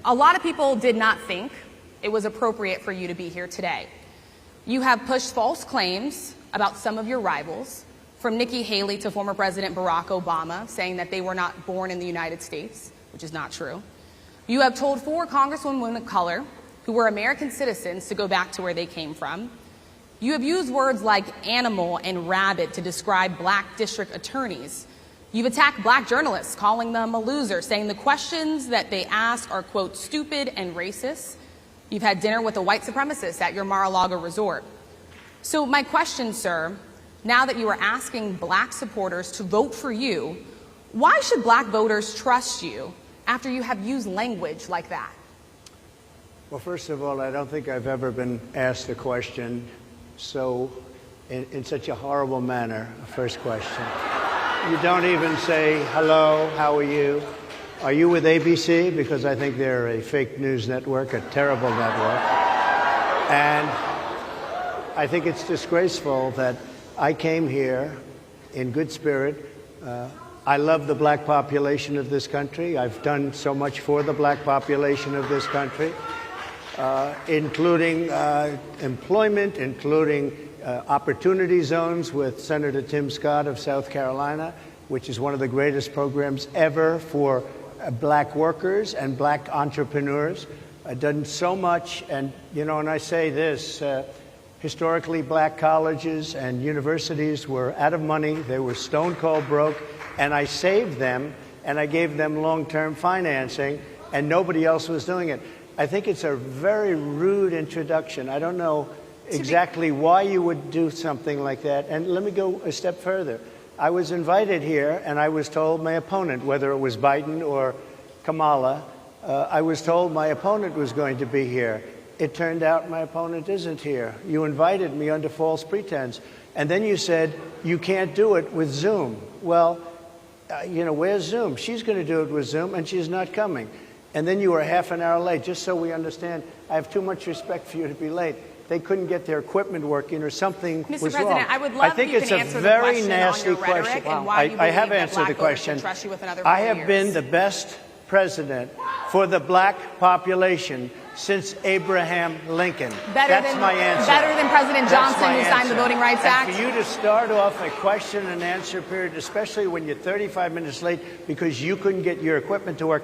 A lot of people did not think it was appropriate for you to be here today. You have pushed false claims about some of your rivals, from Nikki Haley to former President Barack Obama, saying that they were not born in the United States, which is not true. You have told 4 congresswomen of color who were American citizens to go back to where they came from. You have used words like animal and rabbit to describe black district attorneys. You've attacked black journalists, calling them a loser, saying the questions that they ask are, quote, stupid and racist. You've had dinner with a white supremacist at your Mar-a-Lago resort. So my question, sir, now that you are asking black supporters to vote for you, why should black voters trust you after you have used language like that? Well, first of all, I don't think I've ever been asked a question in such a horrible manner. First question. You don't even say, hello, how are you? Are you with ABC? Because I think they're a fake news network, a terrible network. And I think it's disgraceful that I came here in good spirit. I love the black population of this country. I've done so much for the black population of this country, including employment, including opportunity zones with Senator Tim Scott of South Carolina, which is one of the greatest programs ever for black workers and black entrepreneurs. I've done so much, and you know, and I say this, historically black colleges and universities were out of money, they were stone cold broke, and I saved them and I gave them long-term financing, and nobody else was doing it. I think it's a very rude introduction. I don't know exactly why you would do something like that. And let me go a step further. I was invited here, and I was told my opponent, whether it was Biden or Kamala, I was told my opponent was going to be here. It turned out my opponent isn't here. You invited me under false pretense. And then you said, you can't do it with Zoom. Well, you know, where's Zoom? She's going to do it with Zoom, and she's not coming. And then you were half an hour late. Just so we understand, I have too much respect for you to be late. They couldn't get their equipment working or something was wrong. Mr. President, I would love if you can answer the question on your rhetoric and why you believe that black voters should trust you with another 4 years. I have been the best president for the black population since Abraham Lincoln. That's my answer. Better than President Johnson, who signed the Voting Rights Act? And for you to start off a question and answer period, especially when you're 35 minutes late because you couldn't get your equipment to work,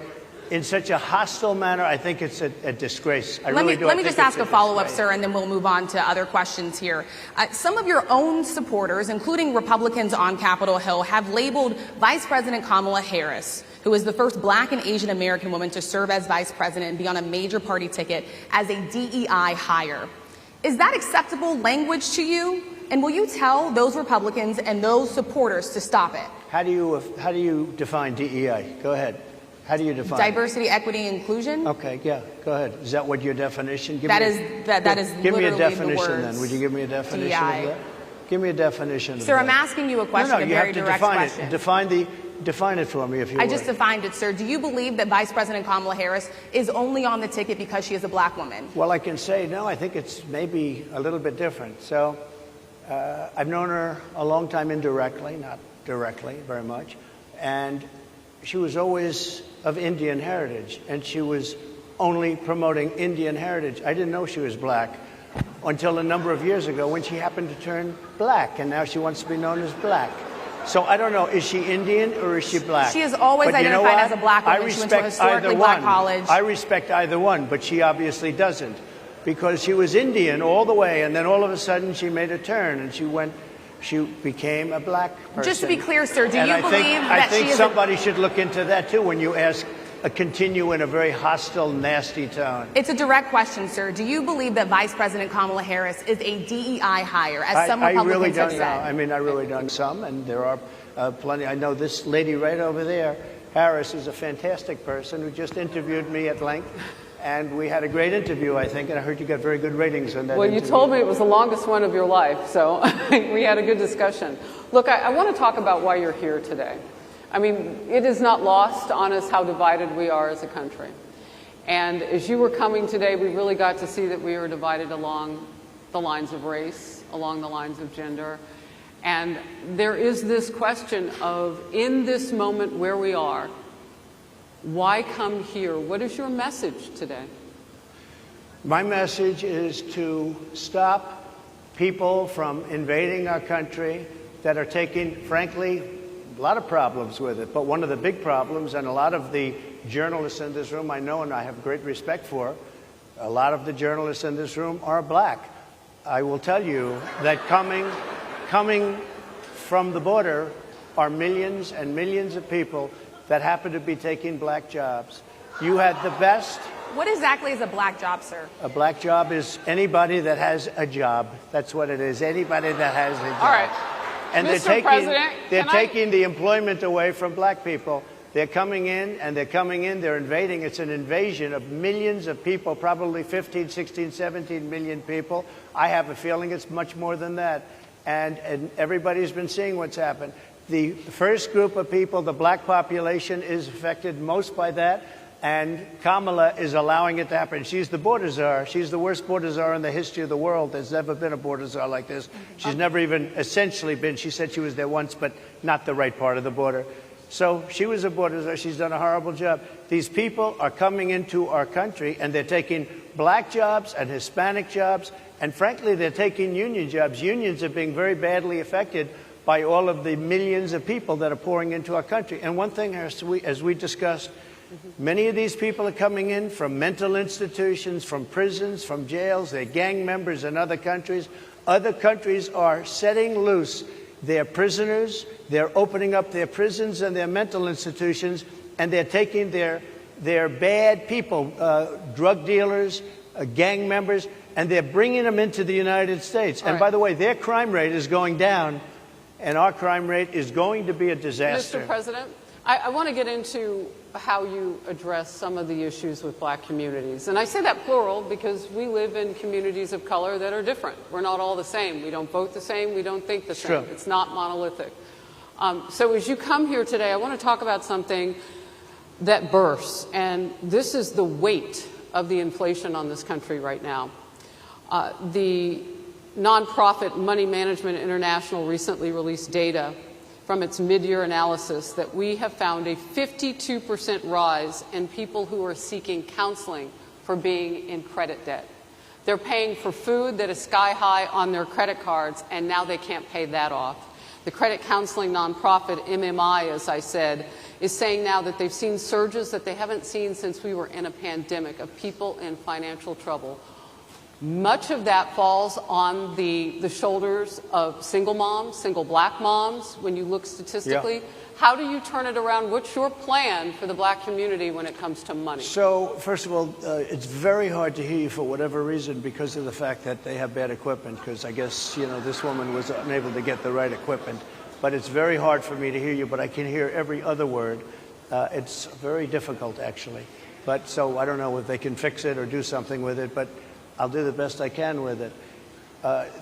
in such a hostile manner, I think it's a disgrace. Let me just ask a follow-up, sir, and then we'll move on to other questions here. Some of your own supporters, including Republicans on Capitol Hill, have labeled Vice President Kamala Harris, who is the first black and Asian American woman to serve as vice president and be on a major party ticket, as a DEI hire. Is that acceptable language to you? And will you tell those Republicans and those supporters to stop it? How do you define DEI? Go ahead. How do you define diversity, equity, inclusion? Okay, yeah, go ahead. Is that what your definition? That is give me a literally definition the words then. Would you give me a definition DEI. of that? Give me a definition of that. Sir, I'm asking you a question, No, a you very have to direct define question. it. Define it for me, if you would. I just defined it, sir. Do you believe that Vice President Kamala Harris is only on the ticket because she is a black woman? Well, I can say no. I think it's maybe a little bit different. So I've known her a long time indirectly, not directly very much, and she was always of Indian heritage, and she was only promoting Indian heritage. I didn't know she was black until a number of years ago when she happened to turn black, and now she wants to be known as black. So I don't know, is she Indian or is she black? She is always identified as a black woman. She went to a historically black college. I respect either one, but she obviously doesn't, because she was Indian all the way, and then all of a sudden she made a turn, and she became a black person. Just to be clear, sir, do you believe that she is... I think somebody should look into that, too, when you continue in a very hostile, nasty tone. It's a direct question, sir. Do you believe that Vice President Kamala Harris is a DEI hire, as some Republicans have said? I really don't know. I really don't. Some, and there are plenty. I know this lady right over there, Harris, is a fantastic person who just interviewed me at length. And we had a great interview, I think, and I heard you got very good ratings on that interview. You told me it was the longest one of your life, so we had a good discussion. Look, I want to talk about why you're here today. I mean, it is not lost on us how divided we are as a country. And as you were coming today, we really got to see that we were divided along the lines of race, along the lines of gender. And there is this question of, in this moment where we are, Why come here? What is your message today? My message is to stop people from invading our country that are taking, frankly, a lot of problems with it. But one of the big problems, and a lot of the journalists in this room I know and I have great respect for, a lot of the journalists in this room are black. I will tell you that coming from the border are millions and millions of people that happen to be taking black jobs. You had the best. What exactly is a black job, sir? A black job is anybody that has a job. That's what it is. Anybody that has a job. All right. And Mr. President, they're taking the employment away from black people. They're coming in, and they're invading. It's an invasion of millions of people, probably 15, 16, 17 million people. I have a feeling it's much more than that. And everybody's been seeing what's happened. The first group of people, the black population, is affected most by that. And Kamala is allowing it to happen. She's the border czar. She's the worst border czar in the history of the world. There's never been a border czar like this. She's never even essentially been. She said she was there once, but not the right part of the border. So she was a border czar. She's done a horrible job. These people are coming into our country, and they're taking black jobs and Hispanic jobs, and frankly, they're taking union jobs. Unions are being very badly affected by all of the millions of people that are pouring into our country. And one thing, as we discussed, many of these people are coming in from mental institutions, from prisons, from jails. They're gang members in other countries. Other countries are setting loose their prisoners. They're opening up their prisons and their mental institutions, and they're taking their bad people, drug dealers, gang members, and they're bringing them into the United States. And by the way, their crime rate is going down, and our crime rate is going to be a disaster. Mr. President, I want to get into how you address some of the issues with black communities. And I say that plural because we live in communities of color that are different. We're not all the same. We don't vote the same. We don't think the same. True. It's not monolithic. So as you come here today, I want to talk about something that bursts. And this is the weight of the inflation on this country right now. The nonprofit Money Management International recently released data from its mid-year analysis that we have found a 52% rise in people who are seeking counseling for being in credit debt. They're paying for food that is sky high on their credit cards, and now they can't pay that off. The credit counseling nonprofit MMI, as I said, is saying now that they've seen surges that they haven't seen since we were in a pandemic of people in financial trouble. Much of that falls on the shoulders of single moms, single black moms, when you look statistically. Yeah. How do you turn it around? What's your plan for the black community when it comes to money? So, first of all, it's very hard to hear you for whatever reason because of the fact that they have bad equipment, because I guess, this woman was unable to get the right equipment. But it's very hard for me to hear you, but I can hear every other word. It's very difficult, actually. But so I don't know if they can fix it or do something with it, but I'll do the best I can with it.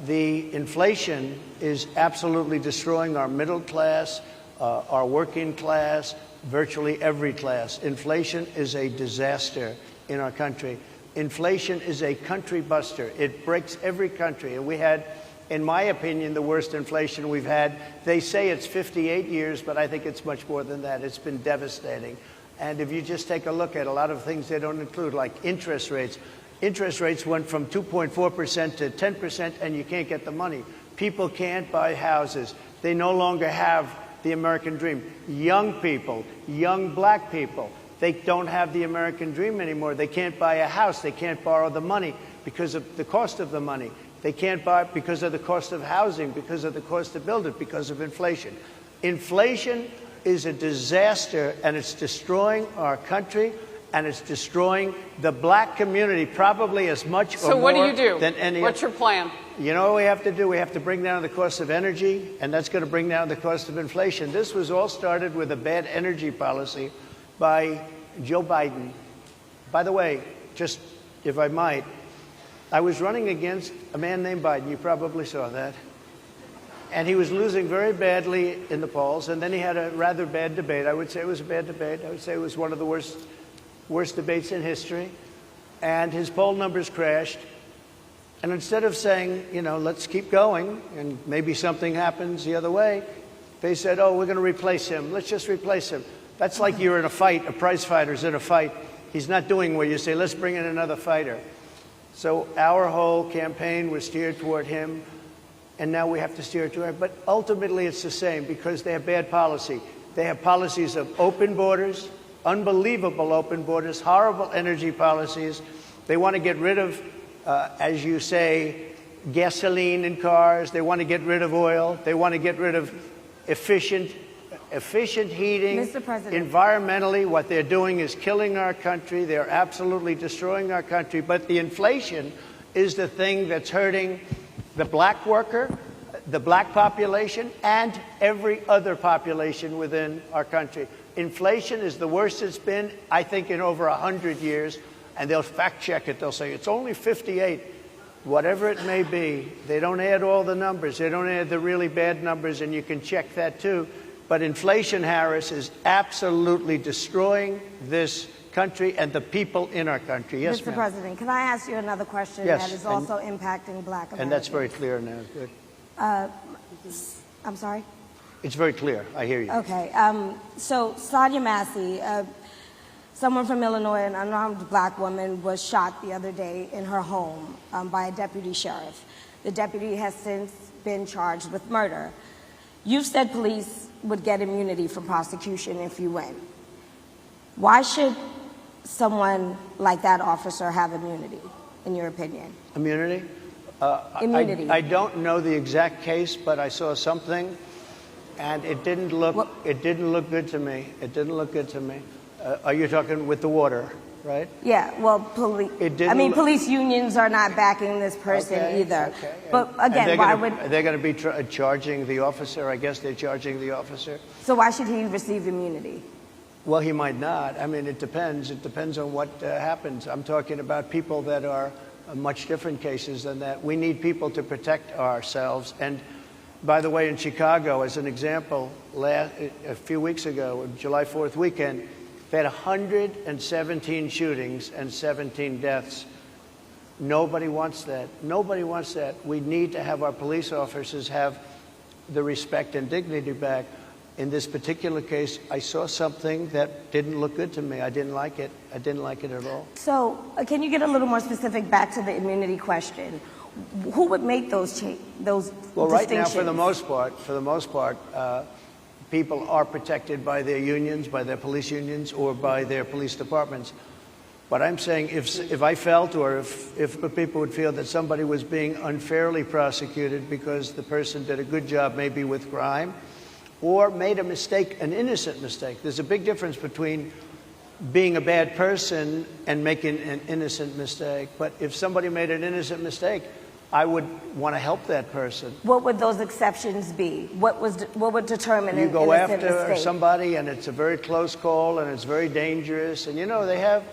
The inflation is absolutely destroying our middle class, our working class, virtually every class. Inflation is a disaster in our country. Inflation is a country buster. It breaks every country. And we had, in my opinion, the worst inflation we've had. They say it's 58 years, but I think it's much more than that. It's been devastating. And if you just take a look at a lot of things they don't include, like interest rates. Interest rates went from 2.4% to 10%, and you can't get the money. People can't buy houses. They no longer have the American dream. Young people, young black people, they don't have the American dream anymore. They can't buy a house. They can't borrow the money because of the cost of the money. They can't buy because of the cost of housing, because of the cost to build it, because of inflation. Inflation is a disaster, and it's destroying our country. And it's destroying the black community probably as much or more than any. What's your plan? You know what we have to do? We have to bring down the cost of energy, and that's going to bring down the cost of inflation. This was all started with a bad energy policy by Joe Biden. By the way, just if I might, I was running against a man named Biden. You probably saw that. And he was losing very badly in the polls, and then he had a rather bad debate. I would say it was a bad debate. I would say it was one of the worst debates in history, and his poll numbers crashed. And instead of saying, let's keep going and maybe something happens the other way, they said, oh, we're going to replace him. Let's just replace him. That's like you're in a fight, a prize fighter's in a fight. He's not doing where you say, let's bring in another fighter. So our whole campaign was steered toward him, and now we have to steer it toward her. But ultimately it's the same because they have bad policy. They have policies of open borders, unbelievable open borders, horrible energy policies. They want to get rid of, as you say, gasoline in cars. They want to get rid of oil. They want to get rid of efficient heating. Mr. President. Environmentally, what they're doing is killing our country. They're absolutely destroying our country. But the inflation is the thing that's hurting the black worker, the black population, and every other population within our country. Inflation is the worst it's been, I think, in over 100 years. And they'll fact check it. They'll say it's only 58. Whatever it may be, they don't add all the numbers. They don't add the really bad numbers, and you can check that too. But inflation, Harris, is absolutely destroying this country and the people in our country. Yes, Mr. ma'am. President, can I ask you another question Yes, that is also impacting black Americans? And that's very clear now. Good. I'm sorry? It's very clear. I hear you. Okay. So Sonia Massey, someone from Illinois, an unarmed black woman, was shot the other day in her home by a deputy sheriff. The deputy has since been charged with murder. You've said police would get immunity from prosecution if you win. Why should someone like that officer have immunity, in your opinion? Immunity? Immunity. I don't know the exact case, but I saw something, and it didn't look good to me. It didn't look good to me. Are you talking with the water, right? Yeah, well, police unions are not backing this person either. Okay. But again, why would... They're going to be charging the officer. I guess they're charging the officer. So why should he receive immunity? Well, he might not. I mean, it depends. It depends on what happens. I'm talking about people that are much different cases than that. We need people to protect ourselves. And by the way, in Chicago, as an example, a few weeks ago, July 4th weekend, they had 117 shootings and 17 deaths. Nobody wants that. Nobody wants that. We need to have our police officers have the respect and dignity back. In this particular case, I saw something that didn't look good to me. I didn't like it. I didn't like it at all. So can you get a little more specific back to the immunity question? Who would make those Well, right now, for the most part, people are protected by their unions, by their police unions, or by their police departments. But I'm saying if I felt, or if people would feel that somebody was being unfairly prosecuted because the person did a good job maybe with crime, or made a mistake, an innocent mistake. There's a big difference between being a bad person and making an innocent mistake. But if somebody made an innocent mistake, I would want to help that person. What would those exceptions be? What would determine you an go innocent after mistake? somebody, and it's a very close call, and it's very dangerous. And you know, they have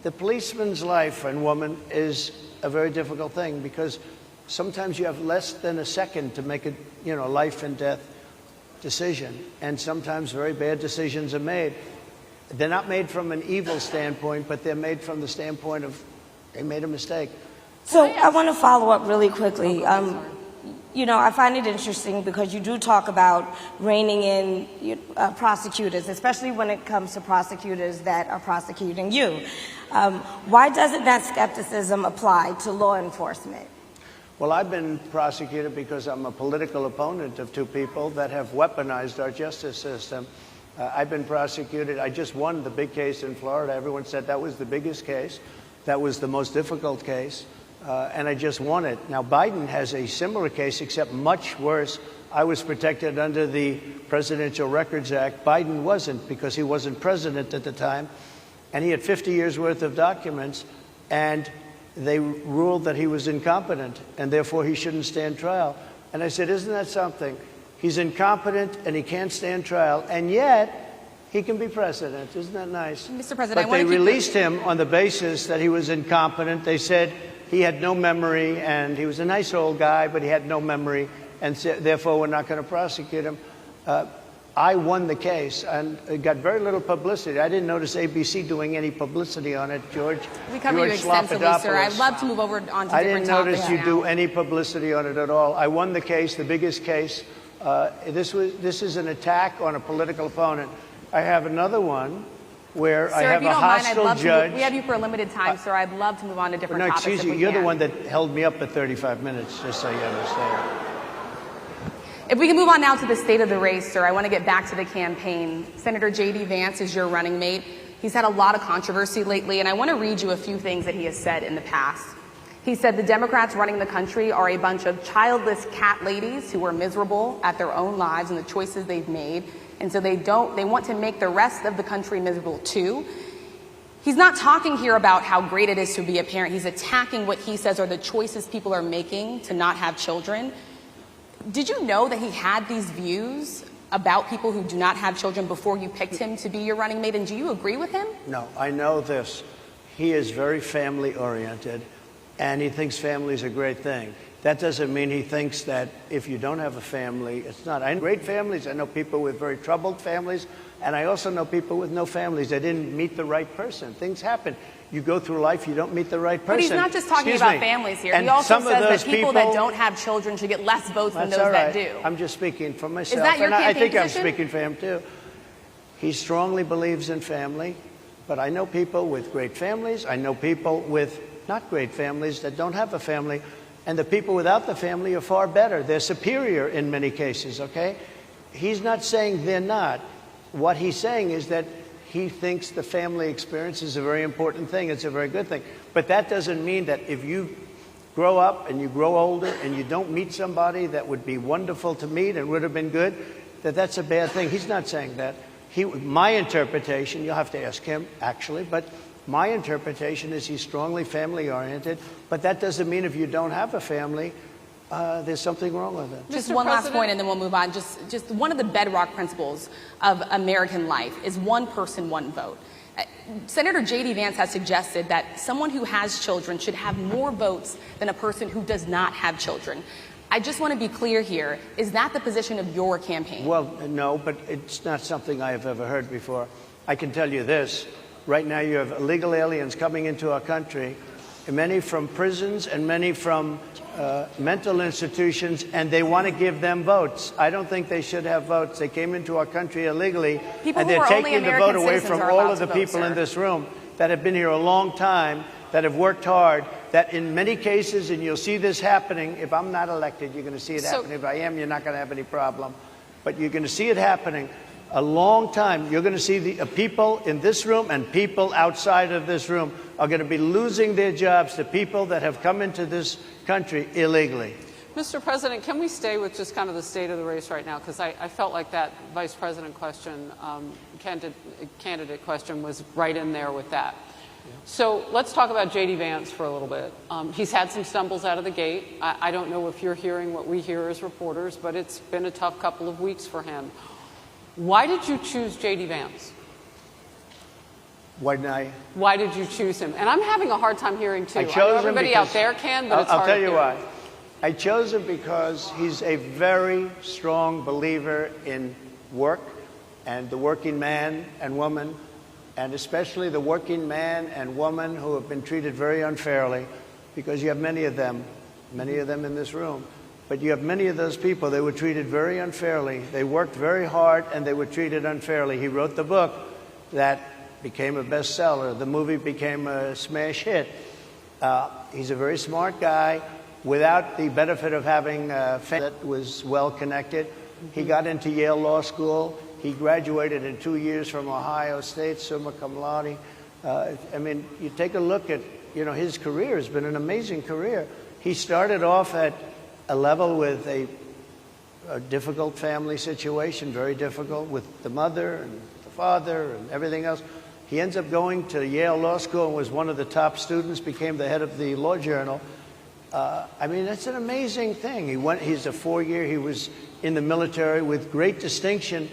the policeman's life and woman is a very difficult thing because sometimes you have less than a second to make a life and death decision, and sometimes very bad decisions are made. They're not made from an evil standpoint, but they're made from the standpoint of they made a mistake. So I want to follow up really quickly. I find it interesting because you do talk about reining in prosecutors, especially when it comes to prosecutors that are prosecuting you. Why doesn't that skepticism apply to law enforcement? Well, I've been prosecuted because I'm a political opponent of two people that have weaponized our justice system. I've been prosecuted. I just won the big case in Florida. Everyone said that was the biggest case. That was the most difficult case. And I just won it. Now, Biden has a similar case, except much worse. I was protected under the Presidential Records Act. Biden wasn't, because he wasn't president at the time. And he had 50 years worth of documents. And they ruled that he was incompetent, and therefore he shouldn't stand trial. And I said, isn't that something? He's incompetent, and he can't stand trial, and yet he can be president. Isn't that nice? Mr. President, but they released him on the basis that he was incompetent. They said he had no memory, and he was a nice old guy, but he had no memory, and therefore we're not going to prosecute him. I won the case, and it got very little publicity. I didn't notice ABC doing any publicity on it, George. We cover you extensively, sir. I'd love to move over on to different topics. I didn't notice you do any publicity on it at all. I won the case, the biggest case. This is an attack on a political opponent. I have another one where I Sir, have if you a don't mind, I'd hostile love judge. to. We have you for a limited time, sir. I'd love to move on to different No, topics. excuse if you. we You're the can. one that held me up for 35 minutes, just so you understand. If we can move on now to the state of the race, sir, I want to get back to the campaign. Senator J.D. Vance is your running mate. He's had a lot of controversy lately, and I want to read you a few things that he has said in the past. He said the Democrats running the country are a bunch of childless cat ladies who are miserable at their own lives and the choices they've made, and so they want to make the rest of the country miserable too. He's not talking here about how great it is to be a parent. He's attacking what he says are the choices people are making to not have children. Did you know that he had these views about people who do not have children before you picked him to be your running mate, and do you agree with him? No, I know this. He is very family-oriented, and he thinks family is a great thing. That doesn't mean he thinks that if you don't have a family, it's not. I know great families. I know people with very troubled families, and I also know people with no families. They didn't meet the right person. Things happen. You go through life, you don't meet the right person. But he's not just talking about families here. And he also some of says those that people that don't have children should get less votes than those all right. that do. I'm just speaking for myself. Is that your and I think campaign I'm position? speaking for him, too. He strongly believes in family, but I know people with great families. I know people with not great families that don't have a family. And the people without the family are far better. They're superior in many cases, okay? He's not saying they're not. What he's saying is that he thinks the family experience is a very important thing. It's a very good thing. But that doesn't mean that if you grow up and you grow older and you don't meet somebody that would be wonderful to meet and would have been good, that that's a bad thing. He's not saying that. My interpretation, you'll have to ask him, actually, but my interpretation is he's strongly family-oriented, but that doesn't mean if you don't have a family, there's something wrong with it. Just Mr. one last President? point, and then we'll move on. Just one of the bedrock principles of American life is one person, one vote. Senator J.D. Vance has suggested that someone who has children should have more votes than a person who does not have children. I just want to be clear here. Is that the position of your campaign? Well, no, but it's not something I have ever heard before. I can tell you this. Right now you have illegal aliens coming into our country, many from prisons and many from mental institutions, and they want to give them votes. I don't think they should have votes. They came into our country illegally, People and who they're are only taking the American vote away citizens from are all allowed of the to vote, people sir. in this room that have been here a long time, that have worked hard, that in many cases, and you'll see this happening, if I'm not elected, you're going to see it happening. If I am, you're not going to have any problem. But you're going to see it happening a long time. You're going to see the people in this room and people outside of this room are going to be losing their jobs to people that have come into this country illegally. Mr. President, can we stay with just kind of the state of the race right now? Because I felt like that vice president question, candidate question was right in there with that. So let's talk about J.D. Vance for a little bit. He's had some stumbles out of the gate. I don't know if you're hearing what we hear as reporters, but it's been a tough couple of weeks for him. Why did you choose J.D. Vance? Why did you choose him? And I'm having a hard time hearing, too. I chose know him everybody because out there can, but it's I'll hard tell to you hear. why. I chose him because he's a very strong believer in work and the working man and woman, and especially the working man and woman who have been treated very unfairly, because you have many of them in this room. But you have many of those people, they were treated very unfairly. They worked very hard and they were treated unfairly. He wrote the book that became a bestseller. The movie became a smash hit. He's a very smart guy. Without the benefit of having a family that was well connected, he got into Yale Law School. He graduated in 2 years from Ohio State, summa cum laude. I mean, you take a look at, his career has been an amazing career. He started off at a level with a difficult family situation, very difficult, with the mother and the father and everything else. He ends up going to Yale Law School and was one of the top students, became the head of the Law Journal. I mean, that's an amazing thing. He's a 4-year, he was in the military with great distinction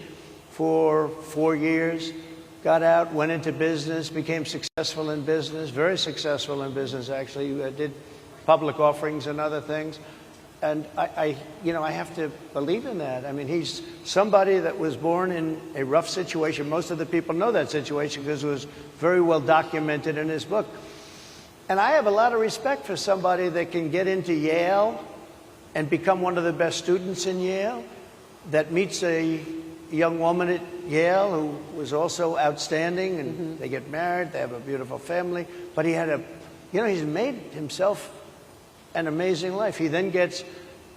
for 4 years, got out, went into business, became successful in business, very successful in business, actually. Did public offerings and other things. And I have to believe in that. I mean, he's somebody that was born in a rough situation. Most of the people know that situation because it was very well documented in his book. And I have a lot of respect for somebody that can get into Yale and become one of the best students in Yale, that meets a young woman at Yale who was also outstanding, and they get married, they have a beautiful family, but he had he's made himself an amazing life. He then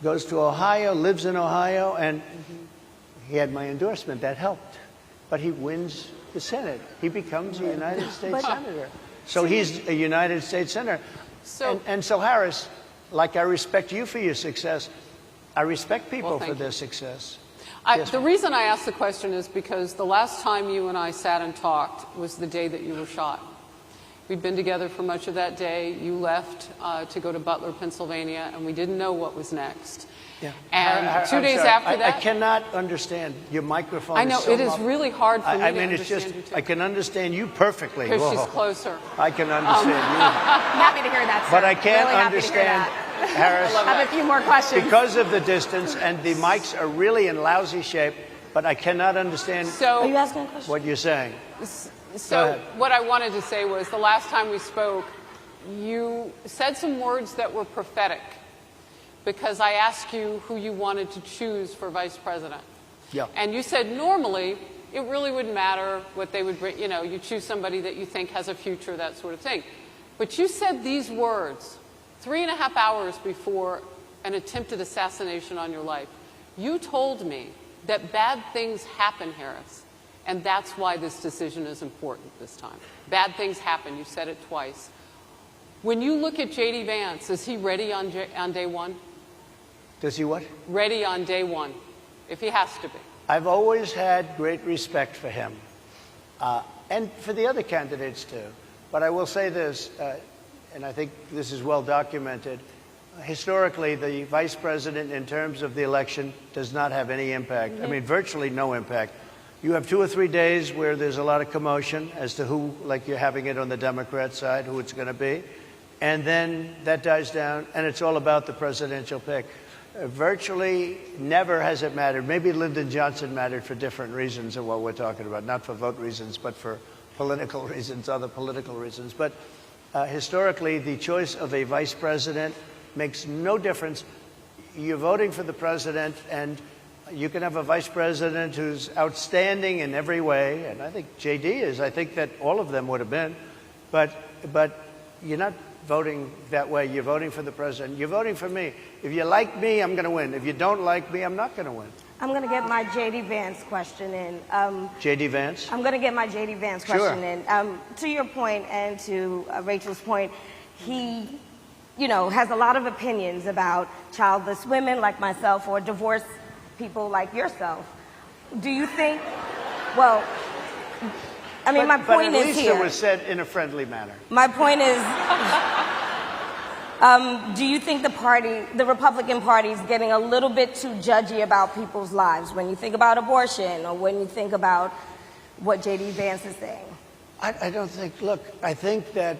goes to Ohio, lives in Ohio, and he had my endorsement. That helped. But he wins the Senate. He becomes a United States Senator. So he's a United States Senator. And so, Harris, like I respect you for your success, I respect people for their success. The reason I asked the question is because the last time you and I sat and talked was the day that you were shot. We'd been together for much of that day. You left to go to Butler, Pennsylvania, and we didn't know what was next. Yeah. And 2 days after that... I cannot understand. Your microphone I know, is so it is really hard for me to understand you, too. I can understand you perfectly. Because she's closer. I can understand you. Happy to hear that, sir. But I can't really understand, Harris. I have a few more questions. Because of the distance, and the mics are really in lousy shape, but I cannot understand Are you asking a question? what you're saying. So what I wanted to say was the last time we spoke, you said some words that were prophetic because I asked you who you wanted to choose for vice president. Yeah. And you said normally it really wouldn't matter what they would bring, you choose somebody that you think has a future, that sort of thing. But you said these words 3.5 hours before an attempted assassination on your life. You told me that bad things happen, Harris. And that's why this decision is important this time. Bad things happen. You said it twice. When you look at J.D. Vance, is he ready on day one? Does he what? Ready on day one, if he has to be. I've always had great respect for him, and for the other candidates too. But I will say this, and I think this is well documented. Historically, the vice president, in terms of the election, does not have any impact. I mean, virtually no impact. You have 2 or 3 days where there's a lot of commotion as to who, like you're having it on the Democrat side, who it's going to be. And then that dies down, and it's all about the presidential pick. Virtually never has it mattered. Maybe Lyndon Johnson mattered for different reasons of what we're talking about, not for vote reasons, but for political reasons, other political reasons. But historically, the choice of a vice president makes no difference. You're voting for the president, and you can have a vice president who's outstanding in every way, and I think J.D. is. I think that all of them would have been. But you're not voting that way. You're voting for the president. You're voting for me. If you like me, I'm going to win. If you don't like me, I'm not going to win. I'm going to get my J.D. Vance question in. J.D. Vance? I'm going to get my J.D. Vance question in. To your point and to Rachel's point, he, has a lot of opinions about childless women like myself or divorced people like yourself. Do you think, my point is here. But at least it was said in a friendly manner. My point is, do you think the Republican Party is getting a little bit too judgy about people's lives when you think about abortion or when you think about what J.D. Vance is saying? I don't think, look, I think that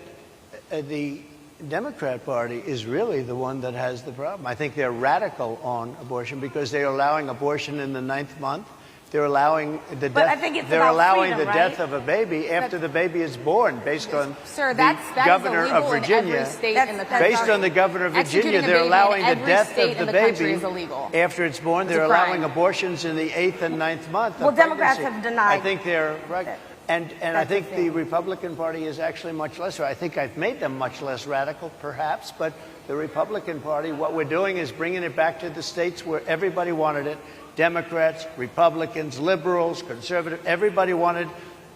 the Democrat Party is really the one that has the problem. I think they're radical on abortion because they're allowing abortion in the 9th month. They're allowing the death. They're allowing the death of a baby after the baby is born, based on the governor of Virginia. Based on the governor of Virginia, they're allowing the death of the baby after it's born. They're allowing abortions in the 8th and 9th month. Well, Democrats have denied. I think they're right. And I think the Republican Party is actually much less. I think I've made them much less radical, perhaps, but the Republican Party, what we're doing is bringing it back to the states where everybody wanted it. Democrats, Republicans, liberals, conservatives, everybody wanted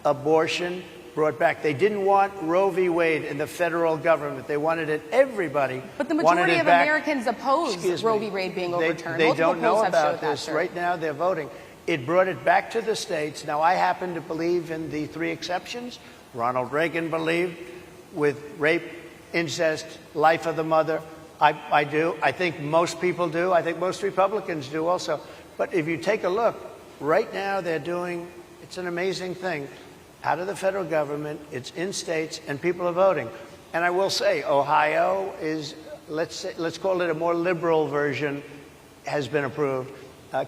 abortion brought back. They didn't want Roe v. Wade in the federal government. They wanted it, everybody wanted it back. But the majority of Americans oppose Roe v. Wade being overturned. They don't know about this. Right now they're voting. It brought it back to the states. Now, I happen to believe in the 3 exceptions. Ronald Reagan believed with rape, incest, life of the mother. I do. I think most people do. I think most Republicans do also. But if you take a look, right now they're doing, it's an amazing thing, out of the federal government, it's in states, and people are voting. And I will say, Ohio is, let's call it a more liberal version, has been approved.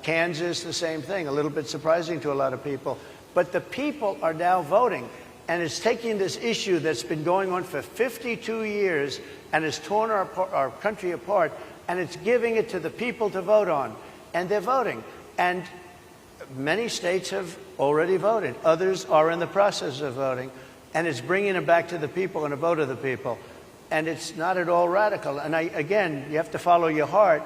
Kansas, the same thing, a little bit surprising to a lot of people. But the people are now voting, and it's taking this issue that's been going on for 52 years and has torn our country apart, and it's giving it to the people to vote on. And they're voting. And Many states have already voted. Others are in the process of voting. And it's bringing it back to the people and a vote of the people. And it's not at all radical. And again, you have to follow your heart.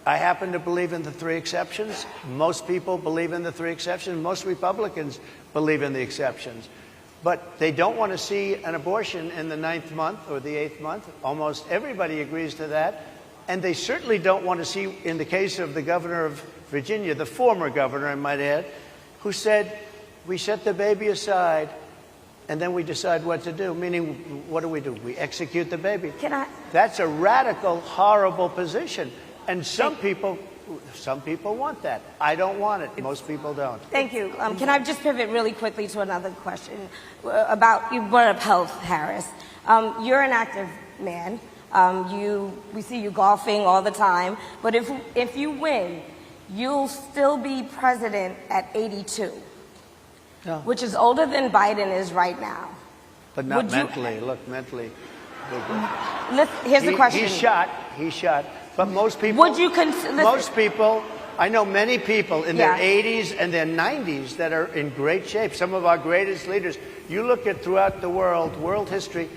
I happen to believe in the 3 exceptions. Most people believe in the 3 exceptions. Most Republicans believe in the exceptions. But they don't want to see an abortion in the 9th month or the 8th month. Almost everybody agrees to that. And they certainly don't want to see, in the case of the governor of Virginia, the former governor, I might add, who said, we set the baby aside and then we decide what to do. Meaning, what do? We execute the baby. That's a radical, horrible position. And some people want that. I don't want it. Most people don't. Thank you. Can I just pivot really quickly to another question about, you brought up health, Harris. You're an active man. We see you golfing all the time. But if you win, you'll still be president at 82, which is older than Biden is right now. But not mentally. Look, mentally. Here's the question. He's shot. But most people, I know many people in their 80s and their 90s that are in great shape. Some of our greatest leaders. You look at throughout the world history,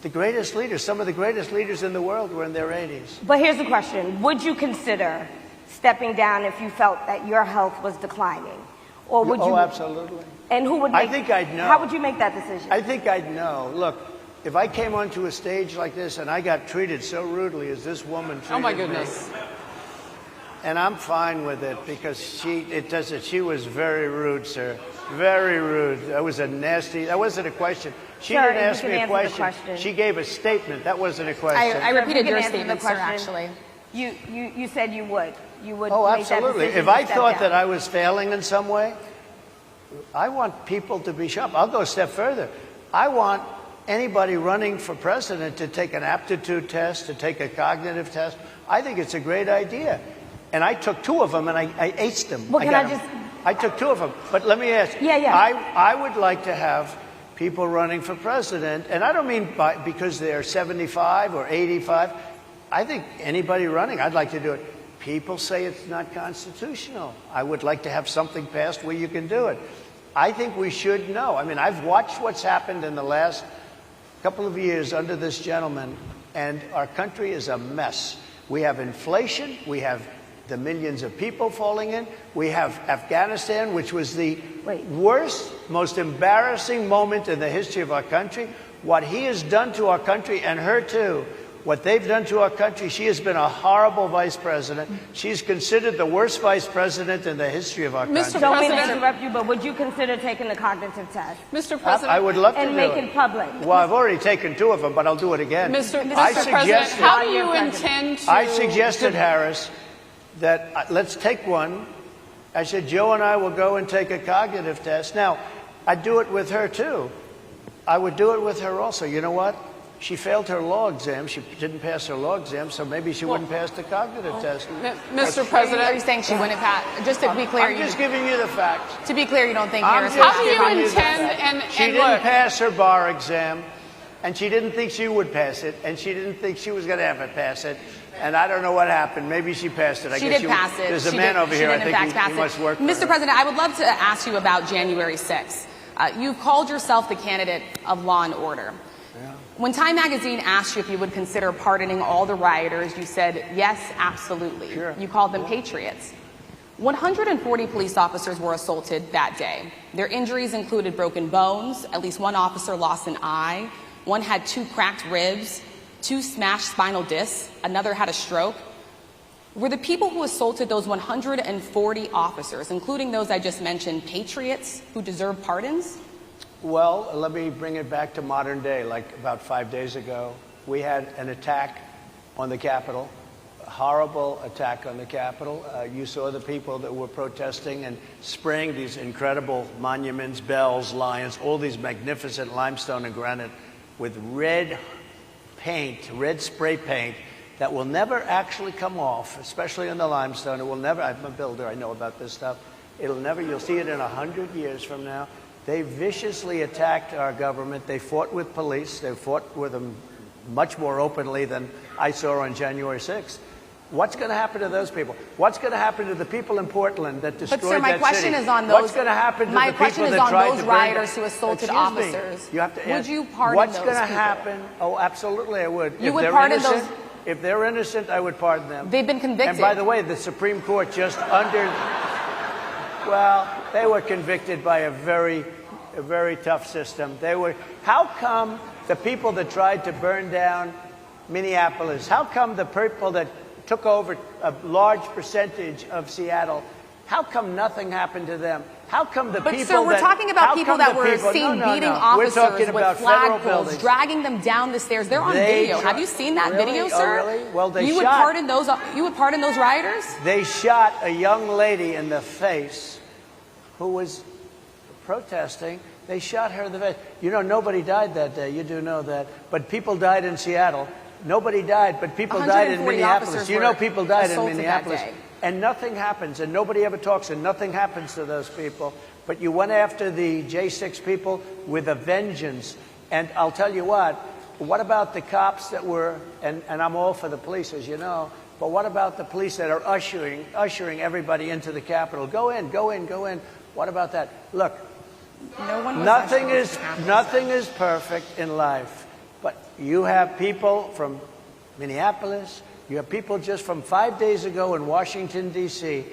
the greatest leaders, some of the greatest leaders in the world were in their 80s. But here's the question. Would you consider stepping down if you felt that your health was declining? Or would you? Oh, absolutely. And who would make, I think I'd know. How would you make that decision? I think I'd know. Look, if I came onto a stage like this and I got treated so rudely as this woman treated me. Oh, my goodness. And I'm fine with it because she was very rude, sir. Very rude. That wasn't a question. She didn't ask me a question. She gave a statement. That wasn't a question. I repeated your statement, sir, actually. You said you would. You would Oh, make absolutely. That decision if I to thought step that down. I was failing in some way, I want people to be sharp. I'll go a step further. I want anybody running for president to take an aptitude test, to take a cognitive test. I think it's a great idea. And I took 2 of them and I aced them. Well, I took 2 of them. But let me ask you. I would like to have people running for president, and I don't mean because they're 75 or 85. I think anybody running, I'd like to do it. People say it's not constitutional. I would like to have something passed where you can do it. I think we should know. I mean, I've watched what's happened in the last couple of years under this gentleman, and our country is a mess. We have inflation. We have the millions of people falling in. We have Afghanistan, which was the worst, most embarrassing moment in the history of our country. What he has done to our country, and her too, what they've done to our country, she has been a horrible vice president. She's considered the worst vice president in the history of our country. Mr. Don't mean to interrupt you, but would you consider taking the cognitive test? Mr. President, I would love to and make it public. Well, I've already taken 2 of them, but I'll do it again. Mr. President, how do you intend to? I suggested, Harris, that let's take one. I said, Joe and I will go and take a cognitive test. Now, I'd do it with her, too. I would do it with her also. You know what? She failed her law exam. She didn't pass her law exam, so maybe she wouldn't pass the cognitive test. Mr. President, are you saying she wouldn't pass? Just to be clear, I'm just giving you the facts. To be clear, you don't think Harris? How do you intend? She didn't pass her bar exam, and she didn't think she would pass it, and she didn't think she was going to ever pass it. And I don't know what happened. Maybe she passed it. She did pass it. There's a man over here. I think he must work for her. Mr. President, I would love to ask you about January 6th. You called yourself the candidate of law and order. Yeah. When Time Magazine asked you if you would consider pardoning all the rioters, you said, yes, absolutely. Sure. You called them patriots. 140 police officers were assaulted that day. Their injuries included broken bones, at least 1 officer lost an eye, 1 had 2 cracked ribs, 2 smashed spinal discs, another had a stroke. Were the people who assaulted those 140 officers, including those I just mentioned, patriots who deserve pardons? Well, let me bring it back to modern day. Like about 5 days ago, we had an attack on the Capitol, a horrible attack on the Capitol. You saw the people that were protesting and spraying these incredible monuments, bells, lions, all these magnificent limestone and granite with red paint, red spray paint that will never actually come off, especially in the limestone. It will never, I'm a builder, I know about this stuff. It'll never, you'll see it in 100 years from now. They viciously attacked our government. They fought with police. They fought with them much more openly than I saw on January 6th. What's going to happen to those people? What's going to happen to the people in Portland that destroyed that city? But sir, my question is on those. What's going to happen to the people that tried to burn rioters who assaulted Excuse officers? Me. You have to would you pardon What's those going to people? happen? Oh, absolutely, I would. You would pardon those? If they're innocent, I would pardon them. They've been convicted. And by the way, the Supreme Court just well, they were convicted by a very tough system. How come the people that tried to burn down Minneapolis, how come the people that took over a large percentage of Seattle, how come nothing happened to them? How come the people But sir, we're talking about people that were seen beating officers with flagpoles, dragging them down the stairs. They're on video. Have you seen that video, sir? Oh, really? Well, they you would pardon those. You would pardon those rioters? They shot a young lady in the face who was protesting. They shot her in the face. You know, nobody died that day. You do know that. But people died in Seattle. Nobody died, but people died in Minneapolis. You know, people died in Minneapolis. And nothing happens, and nobody ever talks, and nothing happens to those people. But you went after the J6 people with a vengeance. And I'll tell you what about the cops that were, and I'm all for the police, as you know, but what about the police that are ushering everybody into the Capitol? Go in, go in, go in. What about that? Look, nothing is perfect in life. But you have people from Minneapolis, you have people just from 5 days ago in Washington, D.C.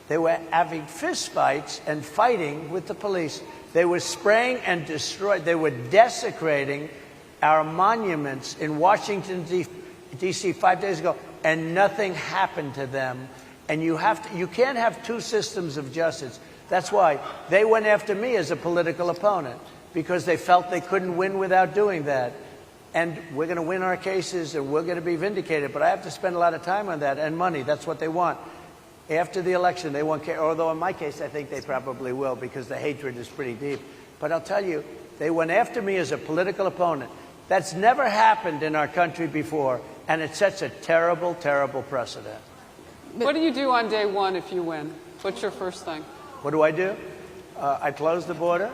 They were having fistfights and fighting with the police. They were spraying and destroying. They were desecrating our monuments in Washington, D.C. 5 days ago, and nothing happened to them. And you can't have two systems of justice. That's why they went after me as a political opponent, because they felt they couldn't win without doing that. And we're going to win our cases, and we're going to be vindicated. But I have to spend a lot of time on that, and money. That's what they want. After the election, they won't care. Although in my case, I think they probably will, because the hatred is pretty deep. But I'll tell you, they went after me as a political opponent. That's never happened in our country before, and it sets a terrible, terrible precedent. What do you do on day one if you win? What's your first thing? What do? I close the border.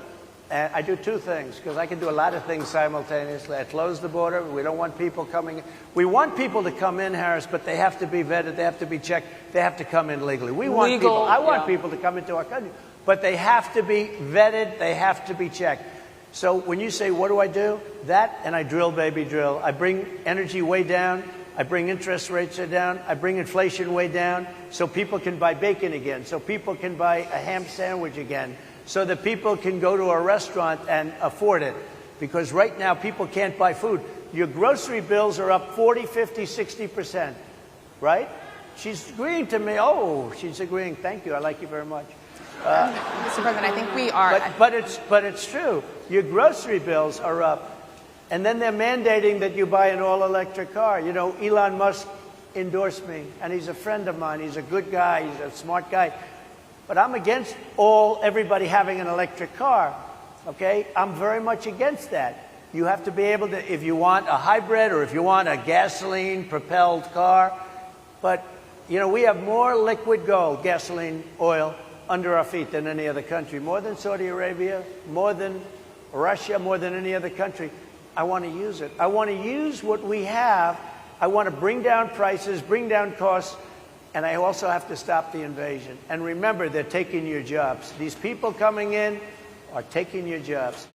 And I do two things, because I can do a lot of things simultaneously. I close the border. We don't want people coming in. We want people to come in, Harris, but they have to be vetted. They have to be checked. They have to come in legally. I want people to come into our country, but they have to be vetted. They have to be checked. So when you say, what do? That, and I drill, baby, drill. I bring energy way down. I bring interest rates down. I bring inflation way down so people can buy bacon again, so people can buy a ham sandwich again, so that people can go to a restaurant and afford it. Because right now, people can't buy food. Your grocery bills are up 40, 50, 60%, right? She's agreeing to me. Oh, she's agreeing. Thank you. I like you very much. Mr. President, I think we are. But it's true. Your grocery bills are up. And then they're mandating that you buy an all-electric car. You know, Elon Musk endorsed me, and he's a friend of mine. He's a good guy. He's a smart guy. But I'm against everybody having an electric car, okay? I'm very much against that. You have to be able to, if you want a hybrid or if you want a gasoline-propelled car. But, you know, we have more liquid gold, gasoline, oil, under our feet than any other country. More than Saudi Arabia, more than Russia, more than any other country. I want to use it. I want to use what we have. I want to bring down prices, bring down costs. And I also have to stop the invasion. And remember, they're taking your jobs. These people coming in are taking your jobs.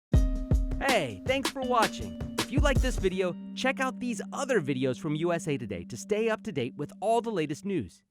Hey, thanks for watching. If you like this video, check out these other videos from USA Today to stay up to date with all the latest news.